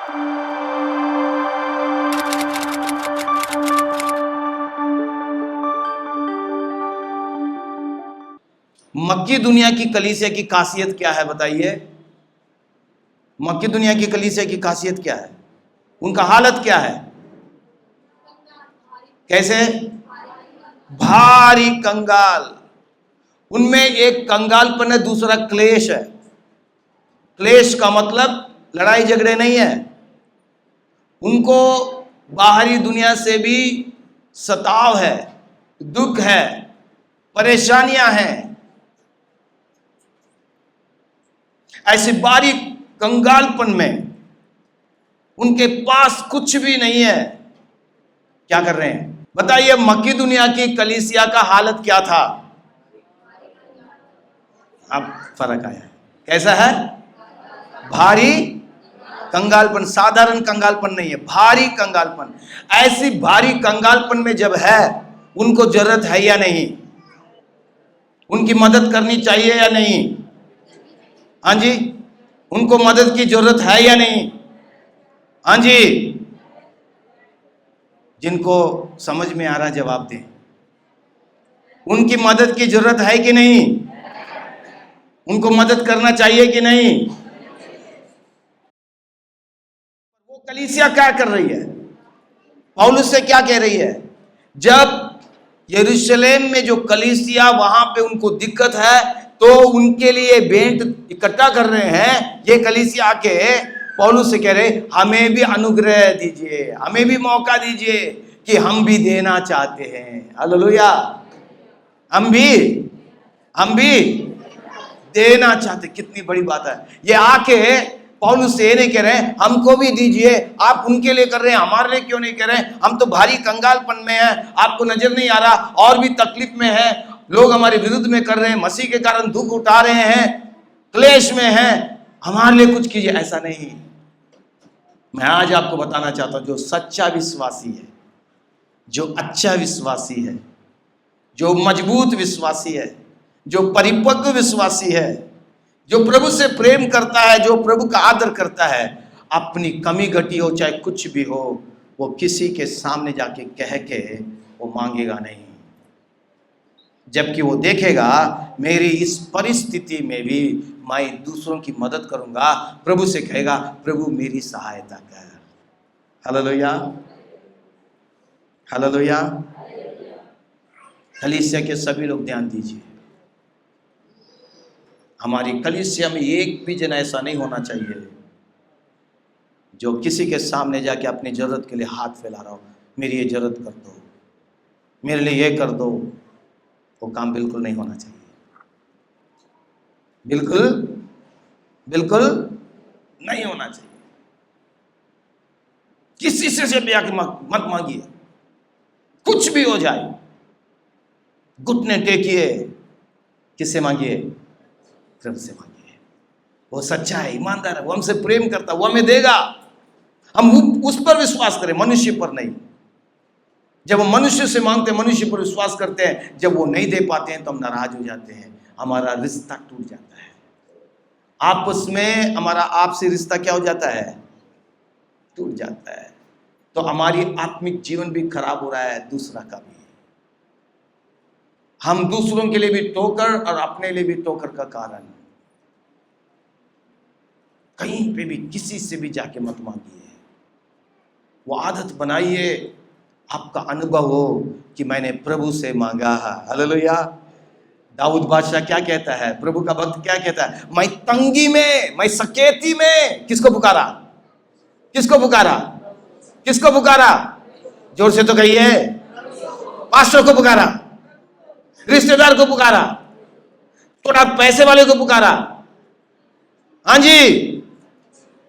मक्की दुनिया की कलीसिया की खासियत क्या है बताइए? मक्की दुनिया की कलीसिया की खासियत क्या है? उनका हालत क्या है? कैसे? भारी कंगाल। उनमें एक कंगालपन है, दूसरा क्लेश है। क्लेश का मतलब लड़ाई झगड़े नहीं है, उनको बाहरी दुनिया से भी सताव है, दुख है, परेशानियां हैं। ऐसे बारी कंगालपन में उनके पास कुछ भी नहीं है। क्या कर रहे हैं बताइए? मक्की दुनिया की कलीसिया का हालत क्या था? अब फर्क आया है। कैसा है? भारी कंगालपन। साधारण कंगालपन नहीं है, भारी कंगालपन। ऐसी भारी कंगालपन में जब है, उनको जरूरत है या नहीं? उनकी मदद करनी चाहिए या नहीं? हाँ जी, उनको मदद की जरूरत है या नहीं? हाँ जी। जिनको समझ में आ रहा जवाब दें। उनकी मदद की जरूरत है कि नहीं? उनको मदद करना चाहिए कि नहीं? वो कलीसिया क्या कर रही है? पौलुस से क्या कह रही है? जब यरूशलेम में जो कलीसिया, वहां पे उनको दिक्कत है, तो उनके लिए भेंट इकट्ठा कर रहे हैं। ये कलीसिया आके पौलुस से कह रहे, हमें भी अनुग्रह दीजिए, हमें भी मौका दीजिए कि हम भी देना चाहते हैं। हालेलुया। हम भी देना चाहते। कितनी बड़ी बात है। ये आके पौलुस से ये नहीं कह रहे हैं हमको भी दीजिए, आप उनके लिए कर रहे हैं, हमारे लिए क्यों नहीं कर रहे हैं? हम तो भारी कंगालपन में हैं, आपको नजर नहीं आ रहा, और भी तकलीफ में है, लोग हमारे विरुद्ध में कर रहे हैं, मसीह के कारण दुख उठा रहे हैं, क्लेश में हैं, हमारे लिए कुछ कीजिए। ऐसा नहीं। मैं आज आपको बताना चाहता हूं, जो सच्चा विश्वासी है, जो अच्छा विश्वासी है, जो मजबूत विश्वासी है, जो परिपक्व विश्वासी है, जो प्रभु से प्रेम करता है, जो प्रभु का आदर करता है, अपनी कमी घटी हो चाहे कुछ भी हो, वो किसी के सामने जाके कह के वो मांगेगा नहीं। जबकि वो देखेगा मेरी इस परिस्थिति में भी मैं दूसरों की मदद करूंगा। प्रभु से कहेगा प्रभु मेरी सहायता कर। Hallelujah, hallelujah. कलीसिया के सभी लोग ध्यान दीजिए, हमारी कलीसिया में एक भी जन ऐसा नहीं होना चाहिए जो किसी के सामने जाके अपनी जरूरत के लिए हाथ फैला रहा हो, मेरी ये जरूरत कर दो, मेरे लिए ये कर दो। वो काम बिल्कुल नहीं होना चाहिए, बिल्कुल बिल्कुल नहीं होना चाहिए। किसी से भी आके मत मांगिए, कुछ भी हो जाए, घुटने टेकिए। किससे मांगिए? प्रभु से मांगिए। वो सच्चा है, ईमानदार है, वो हमसे प्रेम करता है, वो हमें देगा। हम उस पर विश्वास करें, मनुष्य पर नहीं। जब हम मनुष्य से मांगते हैं, मनुष्य पर विश्वास करते हैं, जब वो नहीं दे पाते हैं तो हम नाराज हो जाते हैं, हमारा रिश्ता टूट जाता है। आपस में हमारा आपसे रिश्ता क्या हो जाता है? टूट जाता है। तो हमारी आत्मिक जीवन भी खराब हो रहा है, दूसरा का भी। हम दूसरों के लिए भी ठोकर और अपने लिए भी ठोकर का कारण। कहीं पे भी किसी से भी जाके मत मांगिए। वो आदत बनाइए, आपका अनुभव हो कि मैंने प्रभु से मांगा है। हालेलुया। दाऊद बादशाह क्या कहता है? प्रभु का भक्त क्या कहता है? मैं तंगी में, मैं सकेती में किसको पुकारा? किसको पुकारा? किसको पुकारा? जोर से तो कहिए। पास्टर को पुकारा, रिश्तेदार को पुकारा, थोड़ा पैसे वाले को पुकारा। हाँ जी,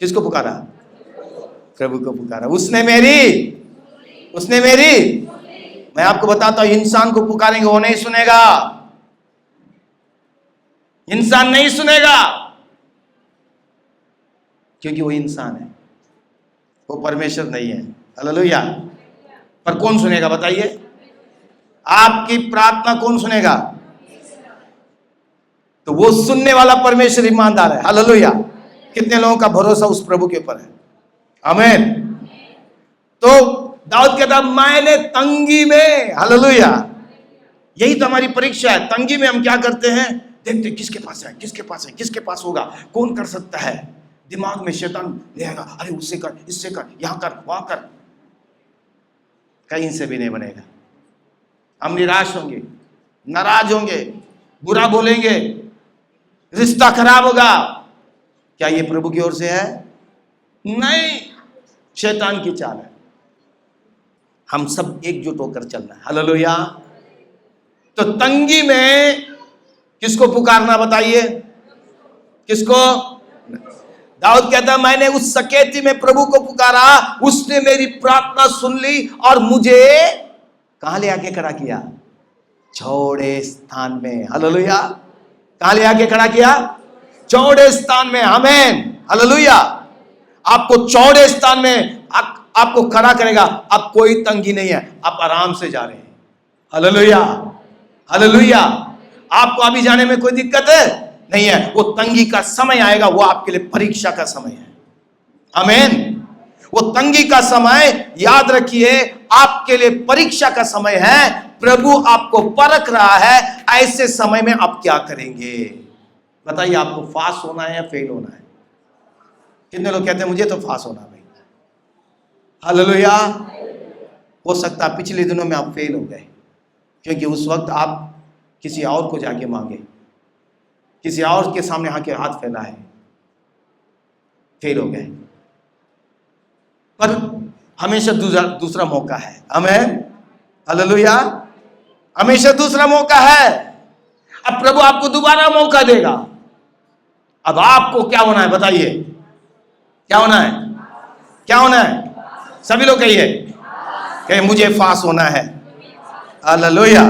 किसको पुकारा? प्रभु को पुकारा। उसने मेरी मैं आपको बताता हूं, इंसान को पुकारेंगे वो नहीं सुनेगा, इंसान नहीं सुनेगा, क्योंकि वो इंसान है, वो परमेश्वर नहीं है। हालेलुया। पर कौन सुनेगा बताइए? आपकी प्रार्थना कौन सुनेगा? तो वो सुनने वाला परमेश्वर ईमानदार है। हालेलुया। कितने लोगों का भरोसा उस प्रभु के ऊपर है? आमीन। तो दाऊद कहता मैंने तंगी में, हालेलुया, यही तो हमारी परीक्षा है। तंगी में हम क्या करते हैं, देखते किसके पास है, किसके पास है, किसके पास होगा, कौन कर सकता है। दिमाग में शैतान ले आएगा, अरे उससे कर, इससे कर, यहां कर, वहां कर, कहीं से भी नहीं बनेगा। हम निराश होंगे, नाराज होंगे, बुरा बोलेंगे, रिश्ता खराब होगा। क्या ये प्रभु की ओर से है? नहीं, शैतान की चाल है। हम सब एकजुट होकर चलना है, हालेलुया। तो तंगी में किसको पुकारना, बताइए किसको? दाऊद कहता है मैंने उस सकेती में प्रभु को पुकारा, उसने मेरी प्रार्थना सुन ली और मुझे कहां ले आके खड़ा किया? चौड़े स्थान में, हालेलुया। कहां ले आके खड़ा किया? चौड़े स्थान में, आमीन, हालेलुया। आपको चौड़े स्थान में आपको खड़ा करेगा। अब कोई तंगी नहीं है, आप आराम से जा रहे हैं, हालेलुया, हालेलुया। आपको अभी जाने में कोई दिक्कत है नहीं है। वो तंगी का समय आएगा, वो आपके लिए परीक्षा का समय है, आमीन। वो तंगी का समय, याद रखिए, आपके लिए परीक्षा का समय है। प्रभु आपको परख रहा है, ऐसे समय में आप क्या करेंगे? बताइए, आपको पास होना है या फेल होना है? कितने लोग कहते हैं मुझे तो पास होना भाई, हालेलुया। हो सकता है पिछले दिनों में आप फेल हो गए, क्योंकि उस वक्त आप किसी और को जाके मांगे, किसी और के सामने आके हाथ फैलाए, फेल हो गए। पर हमेशा दूसरा मौका है, आमीन, हालेलुया। हमेशा दूसरा मौका है। अब प्रभु आपको दोबारा मौका देगा। अब आपको क्या होना है, बताइए क्या होना है? क्या होना है? सभी लोग कहिए, मुझे पास होना है, हालेलुया।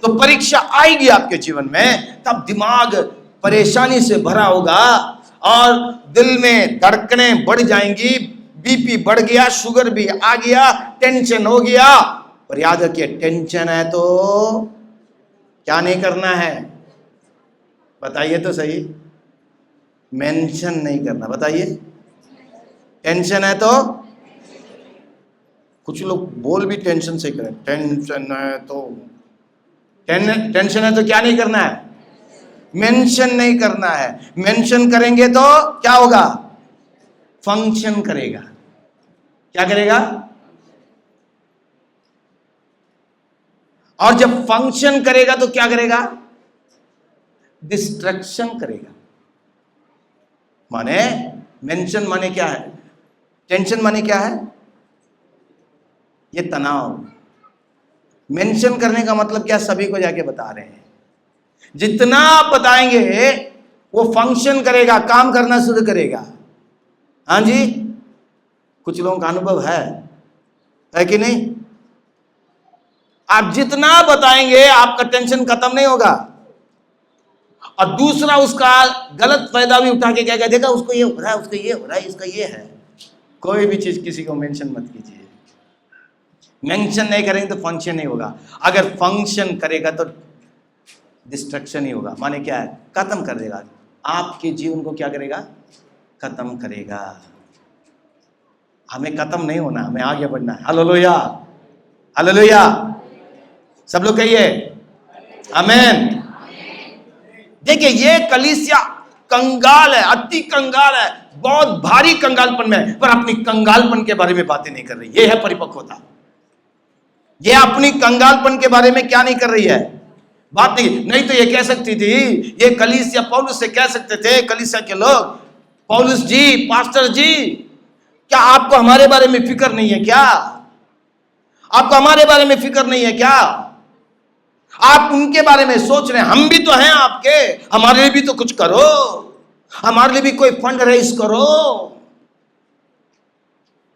तो परीक्षा आएगी आपके जीवन में, तब दिमाग परेशानी से भरा होगा और दिल में धड़कनें बढ़ जाएंगी, बीपी बढ़ गया, शुगर भी आ गया, टेंशन हो गया। और याद रखिए, टेंशन है तो क्या नहीं करना है? बताइए तो सही, मेंशन नहीं करना। बताइए, टेंशन है तो, कुछ लोग बोल भी टेंशन से करें, टेंशन है तो, टेंशन है तो क्या नहीं करना है? मेंशन नहीं करना है। मेंशन करेंगे तो क्या होगा? फंक्शन करेगा। क्या करेगा? और जब फंक्शन करेगा तो क्या करेगा? डिस्ट्रक्शन करेगा। माने मेंशन माने क्या है? टेंशन माने क्या है? ये तनाव। मेंशन करने का मतलब क्या? सभी को जाके बता रहे हैं। जितना आप बताएंगे वो फंक्शन करेगा, काम करना शुरू करेगा। हाँ जी, कुछ लोगों का अनुभव है कि नहीं? आप जितना बताएंगे आपका टेंशन खत्म नहीं होगा, और दूसरा उसका गलत फायदा भी उठा के क्या कह देगा, उसको ये हो रहा है, उसको ये हो रहा है, इसका ये है। कोई भी चीज किसी को मेंशन मत कीजिए। मेंशन नहीं करेंगे तो फंक्शन नहीं होगा। अगर फंक्शन करेगा तो डिस्ट्रक्शन ही होगा। माने क्या है? खत्म कर देगा आपके जीवन को। क्या करेगा? खत्म करेगा। हमें खत्म नहीं होना, हमें आगे बढ़ना है, हालेलुया, हालेलुया। सब लोग कहिए आमीन। देखिए, ये कलीसिया कंगाल है, अति कंगाल है, बहुत भारी कंगालपन में है, पर अपनी कंगालपन के बारे में बातें नहीं कर रही। ये है परिपक्वता। ये अपनी कंगालपन के बारे में क्या नहीं कर रही है? बात नहीं तो ये कह सकती थी, ये कलीसिया पौलुस से कह सकते थे, कलीसिया के लोग, पौलुस जी, पास्टर जी, क्या आपको हमारे बारे में फिक्र नहीं है क्या? आपको हमारे बारे में फिक्र नहीं है क्या? आप उनके बारे में सोच रहे हैं, हम भी तो हैं आपके, हमारे लिए भी तो कुछ करो, हमारे लिए भी कोई फंड रेज करो।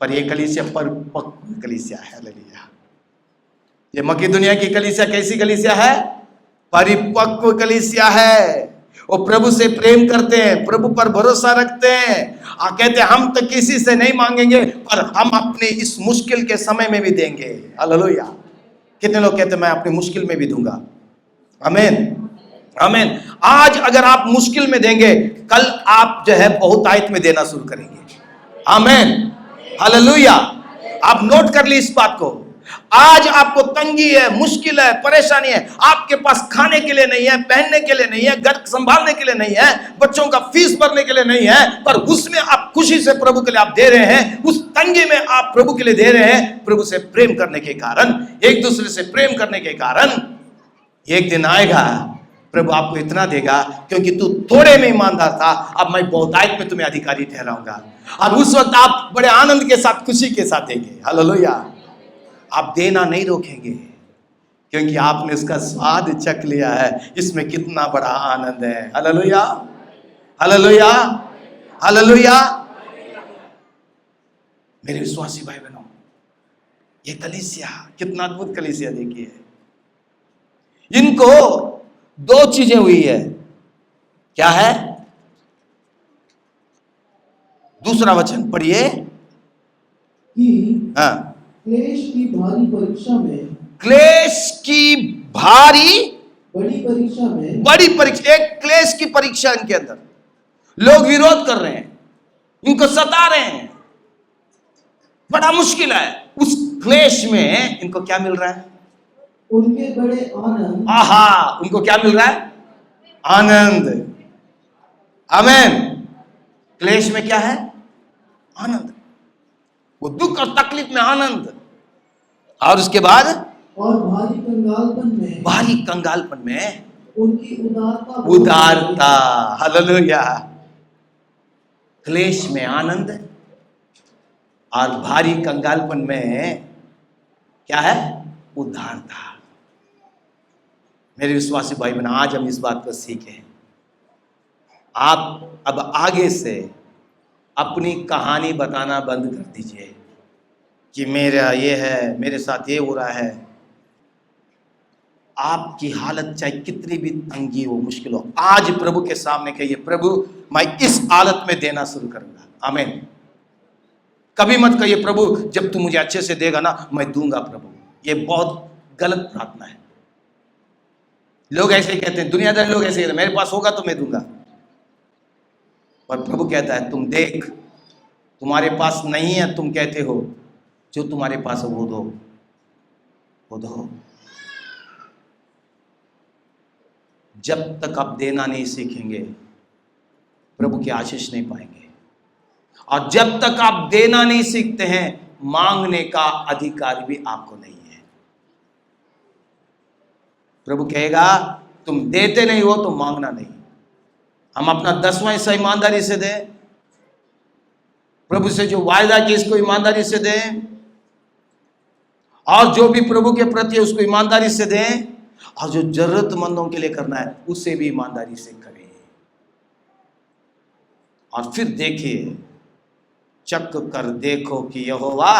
पर ये कलीसिया परिपक्व कलीसिया है, हालेलुया। ये मकीदुनिया की कलीसिया कैसी कलीसिया है? परिपक्व कलीसिया है। वो प्रभु से प्रेम करते हैं, प्रभु पर भरोसा रखते हैं, कहते हैं हम तो किसी से नहीं मांगेंगे, पर हम अपने इस मुश्किल के समय में भी देंगे, हालेलुया। कितने लोग कहते हैं मैं अपनी मुश्किल में भी दूंगा? आमीन, आमीन। आज अगर आप मुश्किल में देंगे, कल आप जो है बहुतायत में देना शुरू करेंगे, आमीन। हालेलुया। आप नोट कर ली इस बात को। आज आपको तंगी है, मुश्किल है, परेशानी है, आपके पास खाने के लिए नहीं है, पहनने के लिए नहीं है, घर संभालने के लिए नहीं है, बच्चों का फीस भरने के लिए नहीं है, पर उसमें आप खुशी से प्रभु के लिए आप दे रहे हैं, उस तंगी में आप प्रभु के लिए दे रहे हैं। प्रभु से प्रेम करने के कारण, एक दूसरे से प्रेम करने के कारण एक दिन आएगा प्रभु आपको इतना देगा, क्योंकि तू थोड़े में ईमानदार था, अब मैं बहुतायत में तुम्हें अधिकारी ठहराऊंगा। और उस वक्त आप बड़े आनंद के साथ, खुशी के साथ देंगे। हालेलुया। आप देना नहीं रोकेंगे, क्योंकि आपने उसका स्वाद चख लिया है। इसमें कितना बड़ा आनंद है। Hallelujah, hallelujah, hallelujah. मेरे विश्वासी भाई बहनों, ये कलीसिया कितना अद्भुत कलीसिया देखिए। इनको दो चीजें हुई है। क्या है? दूसरा वचन पढ़िए। हाँ, क्लेश की भारी परीक्षा में, क्लेश की भारी बड़ी परीक्षा में, बड़ी परीक्षा, एक क्लेश की परीक्षा इनके अंदर। लोग विरोध कर रहे हैं, इनको सता रहे हैं, बड़ा मुश्किल है। उस क्लेश में इनको क्या मिल रहा है? उनके बड़े आनंद। आहा, उनको क्या मिल रहा है? आनंद। आमेन। क्लेश में क्या है? आनंद। वो दुख और तकलीफ में आनंद। और उसके बाद और भारी कंगालपन में, भारी कंगालपन में उनकी उदारता, उदारता। हालेलुया। क्लेश में आनंद और भारी कंगालपन में क्या है? उदारता। मेरे विश्वासी भाई बहन, आज हम इस बात को सीखें। आप अब आगे से अपनी कहानी बताना बंद कर दीजिए कि मेरा ये है, मेरे साथ ये हो रहा है। आपकी हालत चाहे कितनी भी तंगी हो, मुश्किल हो, आज प्रभु के सामने कहिए, प्रभु मैं इस हालत में देना शुरू करूंगा। आमीन। कभी मत कहिए प्रभु जब तू मुझे अच्छे से देगा ना मैं दूंगा प्रभु। ये बहुत गलत प्रार्थना है। लोग ऐसे ही कहते हैं, दुनियादार लोग ऐसे कहते हैं, मेरे पास होगा तो मैं दूंगा। पर प्रभु कहता है तुम देख, तुम्हारे पास नहीं है, तुम कहते हो, जो तुम्हारे पास है वो दो, वो दो। जब तक आप देना नहीं सीखेंगे प्रभु की आशीष नहीं पाएंगे। और जब तक आप देना नहीं सीखते हैं, मांगने का अधिकार भी आपको नहीं है। प्रभु कहेगा तुम देते नहीं हो तो मांगना नहीं। हम अपना 10वां हिस्सा ईमानदारी से दें, प्रभु से जो वायदा किया इसको ईमानदारी से दें, और जो भी प्रभु के प्रति है उसको ईमानदारी से दें, और जो जरूरतमंदों के लिए करना है उसे भी ईमानदारी से करें। और फिर देखिए, चक कर देखो कि यहोवा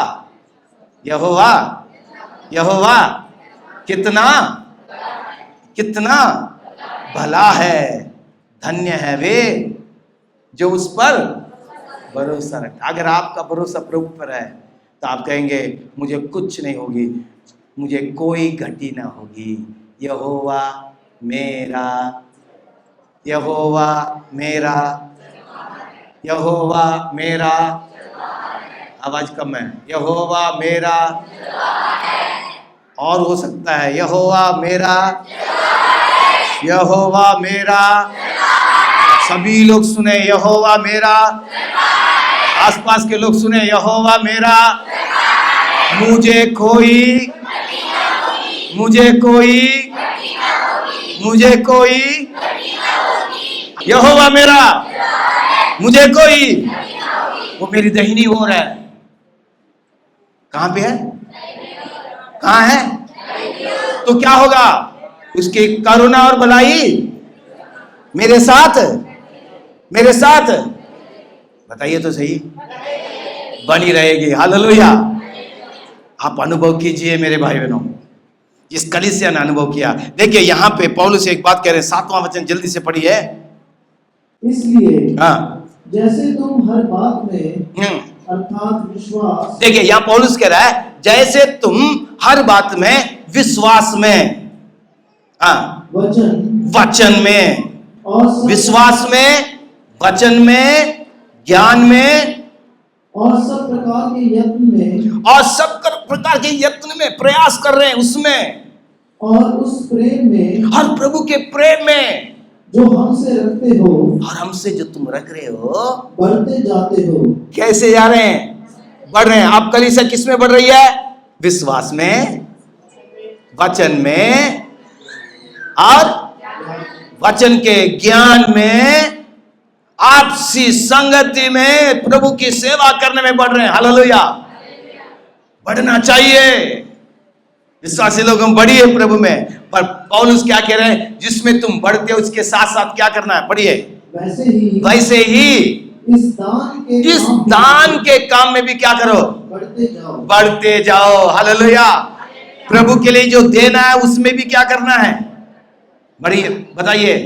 यहोवा यहोवा कितना कितना भला है। धन्य है वे जो उस पर भरोसा रखता। अगर आपका भरोसा प्रभु पर है तो आप कहेंगे मुझे कुछ नहीं होगी, मुझे कोई घटी ना होगी। यहोवा मेरा, यहोवा मेरा, यहोवा मेरा। आवाज कम है। यहोवा मेरा। और हो सकता है यहोवा मेरा, यहोवा मेरा। सभी लोग सुने यहोवा मेरा, आसपास के लोग सुने यहोवा मेरा। मुझे कोई मुझे कोई मुझे कोई यहोवा मेरा, मुझे कोई। वो मेरी दाहिनी ओर है। कहां पे है? कहां है? तो क्या होगा? उसकी करुणा और भलाई मेरे साथ, मेरे साथ, बताइए तो सही, बनी रहेगी। हालेलुया। आप अनुभव कीजिए मेरे भाई बहनों, इस कलीसिया ने अनुभव किया। देखिए यहां पे पौलुस एक बात कह रहे हैं, 7वां वचन जल्दी से पढ़िए। इसलिए हाँ, जैसे तुम हर बात में अर्थात विश्वास, देखिए यहां पौलुस कह रहा है जैसे तुम हर बात में, विश्वास में, वचन में, विश्वास में, वचन में, ज्ञान में और सब प्रकार के यत्न में और सब प्रकार के यत्न में प्रयास कर रहे हैं उसमें, और उस प्रेम में और प्रभु के प्रेम में जो हमसे रखते हो और हमसे जो तुम रख रहे हो, बढ़ते जाते हो। कैसे जा रहे हैं? बढ़ रहे हैं। आप कलीसिया किस में बढ़ रही है? विश्वास में, वचन में, और वचन के ज्ञान में, आपसी संगति में, प्रभु की सेवा करने में बढ़ रहे हैं। हालेलुया। बढ़ना चाहिए। विश्वासी लोग हम बढ़िए प्रभु में, पर पौलुस क्या कह रहे हैं? जिसमें तुम बढ़ते हो उसके साथ साथ क्या करना है? बढ़िए। वैसे ही इस दान के काम में भी क्या करो? बढ़ते जाओ। हालेलुया। प्रभु के लिए जो देना है उसमें भी क्या करना है? बढ़िए, बताइए।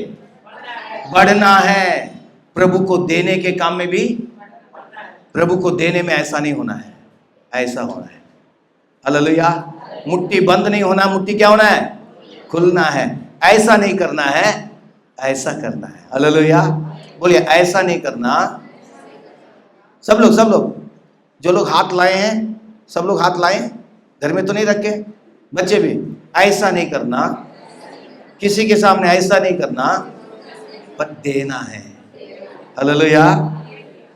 बढ़ना है। प्रभु को देने के काम में भी, प्रभु को देने में ऐसा नहीं होना है, ऐसा होना है। हालेलुया। मुट्ठी बंद नहीं होना, मुट्ठी क्या होना है? खुलना है। ऐसा नहीं करना है, ऐसा करना है। हालेलुया। बोलिए, ऐसा नहीं करना। सब लोग जो लोग हाथ लाए हैं, सब लोग हाथ लाए, घर में तो नहीं रखे, बच्चे भी। ऐसा नहीं करना, किसी के सामने ऐसा नहीं करना, पर देना है। हालेलुया।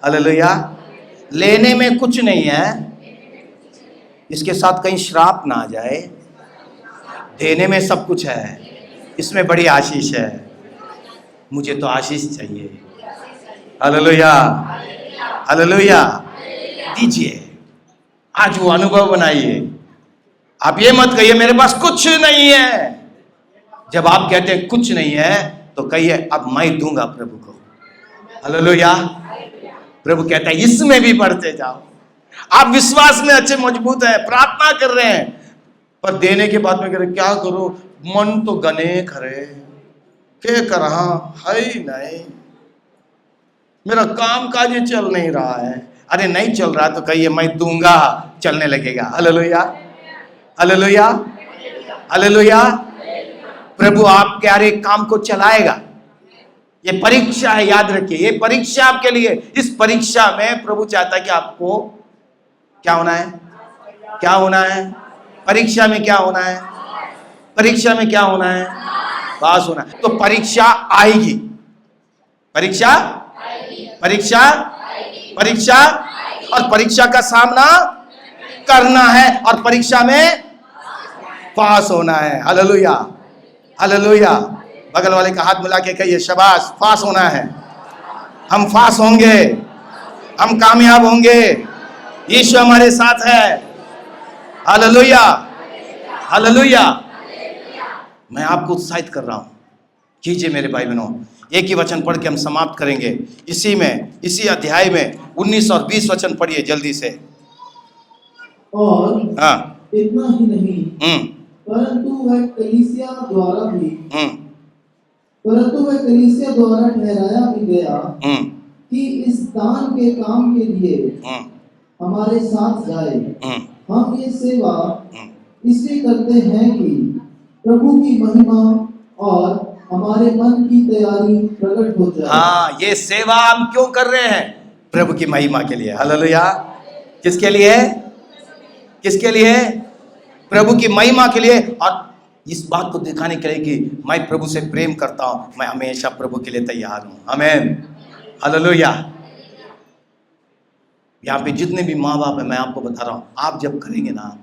हालेलुया। लेने में कुछ नहीं है, इसके साथ कहीं श्राप ना आ जाए। देने में सब कुछ है, इसमें बड़ी आशीष है। मुझे तो आशीष चाहिए। हालेलुया। हालेलुया। दीजिए। आज वो अनुभव बनाइए। आप ये मत कहिए मेरे पास कुछ नहीं है। जब आप कहते हैं कुछ नहीं है, तो कहिए अब मैं दूंगा प्रभु को। हालेलुया। प्रभु कहता है इसमें भी बढ़ते जाओ। आप विश्वास में अच्छे मजबूत हैं, प्रार्थना कर रहे हैं, पर देने के बाद में कह रहे क्या करो? मन तो गने खरे के कर रहा है ही नहीं, मेरा काम काज चल नहीं रहा है। अरे नहीं चल रहा तो कहिए मैं दूंगा, चलने लगेगा। हालेलुया। हालेलुया। हालेलुया। प्रभु आपके हर एक काम को चलाएगा। ये परीक्षा है, याद रखिए, ये परीक्षा आपके लिए। इस परीक्षा में प्रभु चाहता है कि आपको क्या होना है? क्या होना है? परीक्षा में क्या होना है? परीक्षा में क्या होना है? पास होना है। तो परीक्षा आएगी, परीक्षा, परीक्षा, परीक्षा, और परीक्षा का सामना करना है, और परीक्षा में पास होना है। हालेलुया। हालेलुया। बगल वाले का हाथ मिला के कहिए शाबाश, पास होना है। हम पास होंगे, हम कामयाब होंगे। यीशु हमारे साथ है। हालेलुया। हालेलुया। मैं आपको उत्साहित कर रहा हूं, कीजिए मेरे भाई बहनों। एक ही वचन पढ़ के हम समाप्त करेंगे। इसी अध्याय में 19 और 20 वचन पढ़िए जल्दी से। और हाँ, इतना ही नहीं, परंतु वह कलीसिया द्वारा ठहराया भी गया कि इस दान के काम के लिए हमारे साथ जाए। हम ये सेवा इसलिए करते हैं कि प्रभु की महिमा और हमारे मन की तैयारी प्रकट हो जाए। हाँ, ये सेवा हम क्यों कर रहे हैं? प्रभु की महिमा के लिए। हालेलुया। किसके लिए? किसके लिए? प्रभु की महिमा के लिए, और इस बात को दिखाने के लिए कि मैं प्रभु से प्रेम करता हूं, मैं हमेशा प्रभु के लिए तैयार हूं। आमीन। हालेलुया। यहाँ पे जितने भी माँ बाप है, मैं आपको बता रहा हूँ, आप जब करेंगे ना,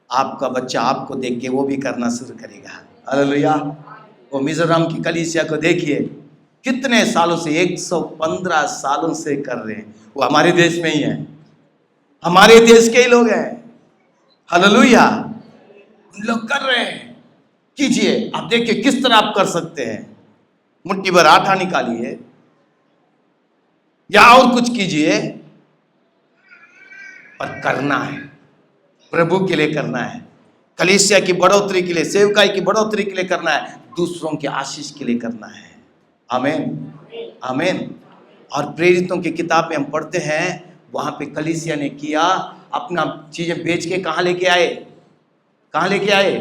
आपका बच्चा आपको देख के वो भी करना शुरू करेगा। हालेलुया। वो मिजोरम की कलीसिया को देखिए, कितने सालों से, 115 सालों से कर रहे हैं। वो हमारे देश में ही है, हमारे देश के ही लोग हैं। हालेलुया। उन लोग कर रहे हैं। कीजिए, आप देखिए किस तरह आप कर सकते हैं। मुट्ठी भर आटा निकालिए या और कुछ कीजिए, पर करना है, प्रभु के लिए करना है, कलीसिया की बढ़ोतरी के लिए, सेवकाई की बढ़ोतरी के लिए करना है, दूसरों के आशीष के लिए करना है। आमीन। आमीन। और प्रेरितों की किताब में हम पढ़ते हैं, वहां पे कलीसिया ने किया, अपना चीजें बेच के कहां लेके आए? कहां लेके आए?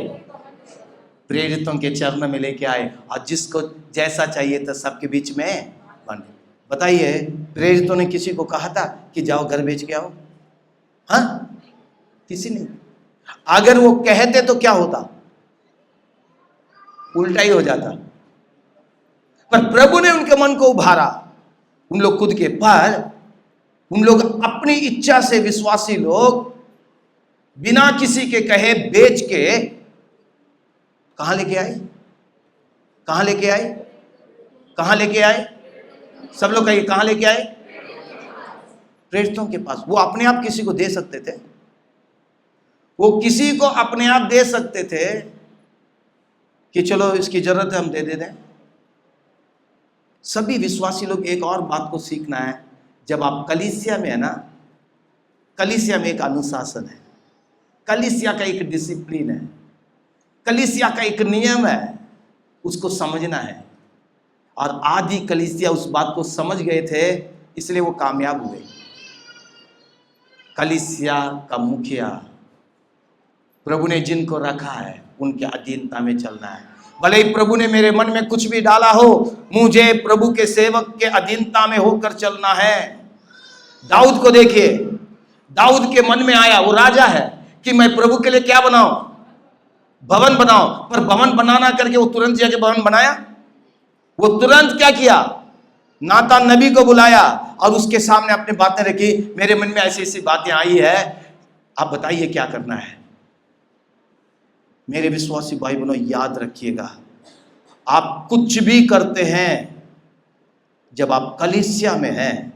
प्रेरितों के चरणों में लेके आए, और जिसको जैसा चाहिए था सबके बीच में बन। बताइए, प्रेरितों ने किसी को कहा था कि जाओ घर बेच के आओ? हाँ, किसी ने। अगर वो कहते तो क्या होता? उल्टा ही हो जाता। पर प्रभु ने उनके मन को उभारा, उन लोग खुद के पर उन लोग अपनी इच्छा से, विश्वासी लोग बिना किसी के कहे बेच के कहां लेके आए? कहां लेके आए? कहां लेके आए? सब लोग कहिए, कहां लेके आए? प्रेरितों के पास। वो अपने आप किसी को दे सकते थे, वो किसी को अपने आप दे सकते थे कि चलो इसकी जरूरत है, हम दे दें। सभी विश्वासी लोग एक और बात को सीखना है, जब आप कलीसिया में है ना, कलीसिया में एक अनुशासन है, कलीसिया का एक डिसिप्लिन है, कलीसिया का एक नियम है, उसको समझना है। और आदि कलीसिया उस बात को समझ गए थे, इसलिए वो कामयाब हुए। कलीसिया का मुखिया, प्रभु ने जिनको रखा है उनके अधीनता में चलना है। भले ही प्रभु ने मेरे मन में कुछ भी डाला हो, मुझे प्रभु के सेवक के अधीनता में होकर चलना है। दाऊद को देखिए, दाऊद के मन में आया, वो राजा है, कि मैं प्रभु के लिए क्या बनाऊं? भवन बनाओ। पर भवन बनाना करके वो तुरंत जाके भवन बनाया? वो तुरंत क्या किया? नातान नबी को बुलाया और उसके सामने अपनी बातें रखी, मेरे मन में ऐसी ऐसी बातें आई है, आप बताइए क्या करना है। मेरे विश्वासी भाई बहनों, याद रखिएगा, आप कुछ भी करते हैं, जब आप कलीसिया में हैं,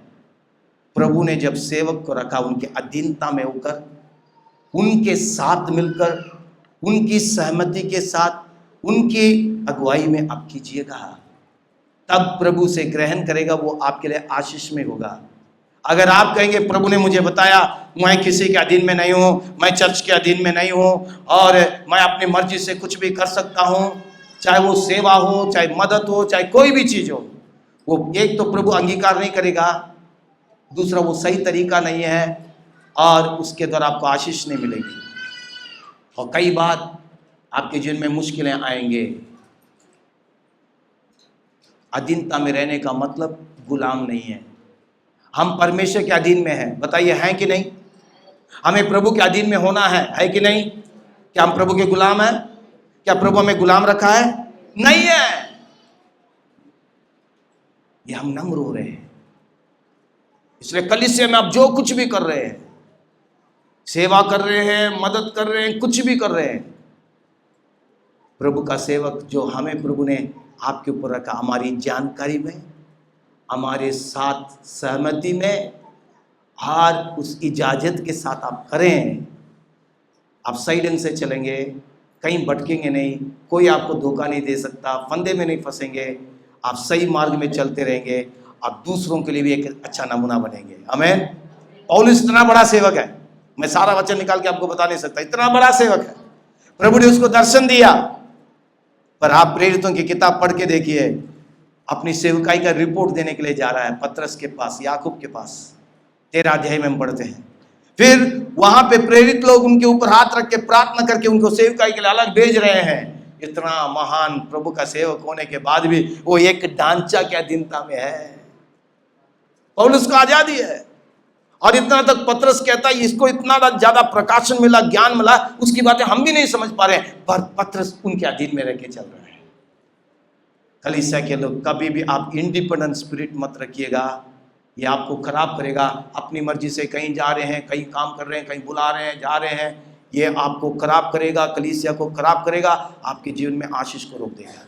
प्रभु ने जब सेवक को रखा, उनके अधीनता में होकर, उनके साथ मिलकर, उनकी सहमति के साथ, उनकी अगुवाई में आप कीजिएगा, तब प्रभु से ग्रहण करेगा, वो आपके लिए आशीष में होगा। अगर आप कहेंगे प्रभु ने मुझे बताया, मैं किसी के अधीन में नहीं हूँ, मैं चर्च के अधीन में नहीं हूँ, और मैं अपनी मर्जी से कुछ भी कर सकता हूँ, चाहे वो सेवा हो, चाहे मदद हो, चाहे कोई भी चीज़ हो, वो एक तो प्रभु अंगीकार नहीं करेगा, दूसरा वो सही तरीका नहीं है, और उसके द्वारा आपको आशीष नहीं मिलेगी। और कई बार आपके जीवन में मुश्किलें आएंगे। अधीनता में रहने का मतलब गुलाम नहीं है। हम परमेश्वर के अधीन में हैं, बताइए हैं कि नहीं? हमें प्रभु के अधीन में होना है कि नहीं? क्या हम प्रभु के गुलाम हैं? क्या प्रभु हमें गुलाम रखा है? नहीं है। ये हम नम्र हो रहे हैं। इसलिए कलीसिया में आप जो कुछ भी कर रहे हैं, सेवा कर रहे हैं, मदद कर रहे हैं, कुछ भी कर रहे हैं, प्रभु का सेवक जो हमें प्रभु ने आपके ऊपर रखा, हमारी जानकारी में, हमारे साथ सहमति में, और उस इजाज़त के साथ आप करें, आप सही ढंग से चलेंगे, कहीं भटकेंगे नहीं, कोई आपको धोखा नहीं दे सकता, फंदे में नहीं फंसेंगे, आप सही मार्ग में चलते रहेंगे, आप दूसरों के लिए भी एक अच्छा नमूना बनेंगे। आमीन। पौलुस इतना बड़ा सेवक है, मैं सारा वचन निकाल के आपको बता नहीं सकता, इतना बड़ा सेवक है, प्रभु ने उसको दर्शन दिया। पर आप प्रेरितों की किताब पढ़ के देखिए, अपनी सेवकाई का रिपोर्ट देने के लिए जा रहा है पतरस के पास, याकूब के पास, 13 अध्याय में हम पढ़ते हैं। फिर वहां पे प्रेरित लोग उनके ऊपर हाथ रख के प्रार्थना करके उनको सेवकाई के लिए अलग भेज रहे हैं। इतना महान प्रभु का सेवक होने के बाद भी वो एक ढांचा के अधीनता में है। पौलुस को आजादी है, और इतना तक पतरस कहता है इसको इतना ज्यादा प्रकाशन मिला, ज्ञान मिला, उसकी बातें हम भी नहीं समझ पा रहे, पर पतरस उनके अधीन में रह के चल रहे हैं। कलीसिया के लोग, कभी भी आप इंडिपेंडेंट स्पिरिट मत रखिएगा, ये आपको खराब करेगा। अपनी मर्जी से कहीं जा रहे हैं, कहीं काम कर रहे हैं, कहीं बुला रहे हैं, जा रहे हैं, ये आपको खराब करेगा, कलीसिया को खराब करेगा, आपके जीवन में आशीष को रोक देगा।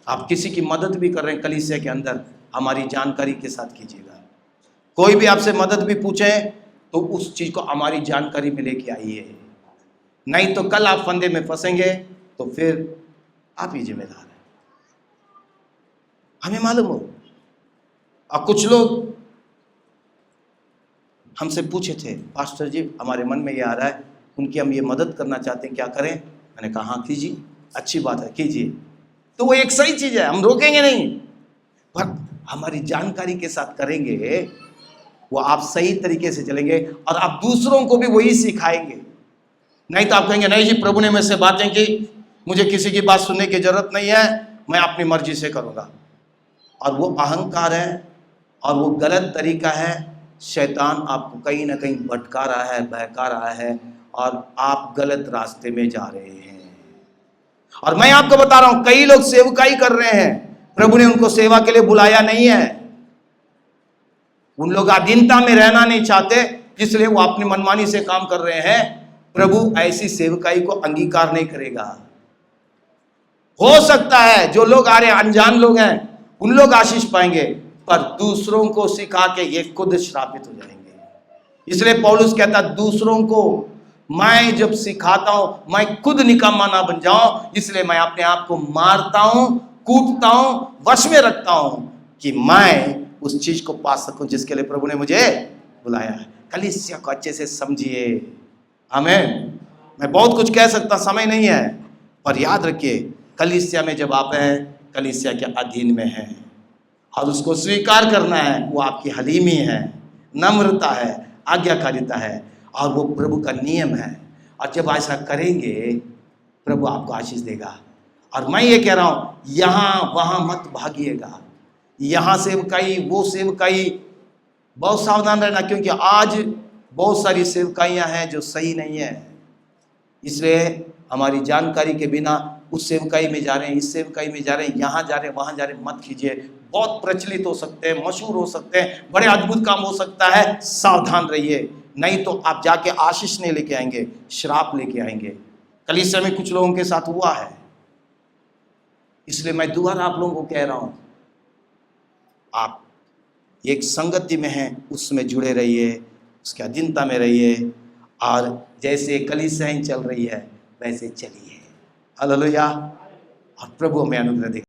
आप किसी की मदद भी कर रहे हैं कलीसिया के अंदर, हमारी जानकारी के साथ कीजिएगा। कोई भी आपसे मदद भी पूछे तो उस चीज को हमारी जानकारी में लेके आइए, नहीं तो कल आप फंदे में फंसेंगे, तो फिर आप ही जिम्मेदार हैं। हमें मालूम हो। और कुछ लोग हमसे पूछे थे, पास्टर जी हमारे मन में ये आ रहा है, उनकी हम ये मदद करना चाहते हैं, क्या करें? मैंने कहा हाँ कीजिए, अच्छी बात है, कीजिए। तो वो एक सही चीज है, हम रोकेंगे नहीं, पर हमारी जानकारी के साथ करेंगे, वो आप सही तरीके से चलेंगे और आप दूसरों को भी वही सिखाएंगे। नहीं तो आप कहेंगे नहीं जी प्रभु ने मेरे से बातें की, मुझे किसी की बात सुनने की जरूरत नहीं है, मैं अपनी मर्जी से करूँगा। और वो अहंकार है और वो गलत तरीका है, शैतान आपको कहीं ना कहीं भटका रहा है, बहका रहा है और आप गलत रास्ते में जा रहे हैं। और मैं आपको बता रहा हूं, कई लोग सेवकाई कर रहे हैं, प्रभु ने उनको सेवा के लिए बुलाया नहीं है। उन लोग अधीनता में रहना नहीं चाहते, इसलिए वो अपनी मनमानी से काम कर रहे हैं। प्रभु ऐसी सेवकाई को अंगीकार नहीं करेगा। हो सकता है जो लोग आ रहे हैं, अनजान लोग हैं, उन लोग आशीष पाएंगे, पर दूसरों को सिखा के ये खुद श्रापित हो जाएंगे। इसलिए पौलुस कहता दूसरों को मैं जब सिखाता हूं, मैं खुद निकम्मा ना बन जाऊं, इसलिए मैं अपने आप को मारता हूं, कूटता हूं, वश में रखता हूं कि मैं उस चीज को पा सकूं जिसके लिए प्रभु ने मुझे बुलाया है। कलीसिया को अच्छे से समझिए। आमीन। मैं बहुत कुछ कह सकता, समय नहीं है, पर याद रखिए कलीसिया में जब आप हैं, कलीसिया के अधीन में हैं और उसको स्वीकार करना है। वो आपकी हलीमी है, नम्रता है, आज्ञाकारिता है और वो प्रभु का नियम है। और जब ऐसा करेंगे प्रभु आपको आशीष देगा। और मैं ये कह रहा हूँ, यहाँ वहाँ मत भागिएगा, यहाँ सेवकाई वो सेवकाई, बहुत सावधान रहना, क्योंकि आज बहुत सारी सेवकाइयाँ हैं जो सही नहीं है। इसलिए हमारी जानकारी के बिना उस सेवकाई में जा रहे हैं, इस सेवकाई में जा रहे हैं, यहाँ जा रहे हैं, वहाँ जा रहे हैं, मत कीजिए। बहुत प्रचलित हो सकते हैं, मशहूर हो सकते हैं, बड़े अद्भुत काम हो सकता है, सावधान रहिए, नहीं तो आप जाके आशीष नहीं लेके आएंगे, श्राप लेके आएंगे। कलीसिया में कुछ लोगों के साथ हुआ है। इसलिए मैं दोबारा आप लोगों को कह रहा हूं, आप एक संगति में हैं, उसमें जुड़े रहिए, उसके अधीनता में रहिए और जैसे कलीसियाएं चल रही है वैसे चलिए। हालेलुया। और प्रभु हमें अनुग्रह दे।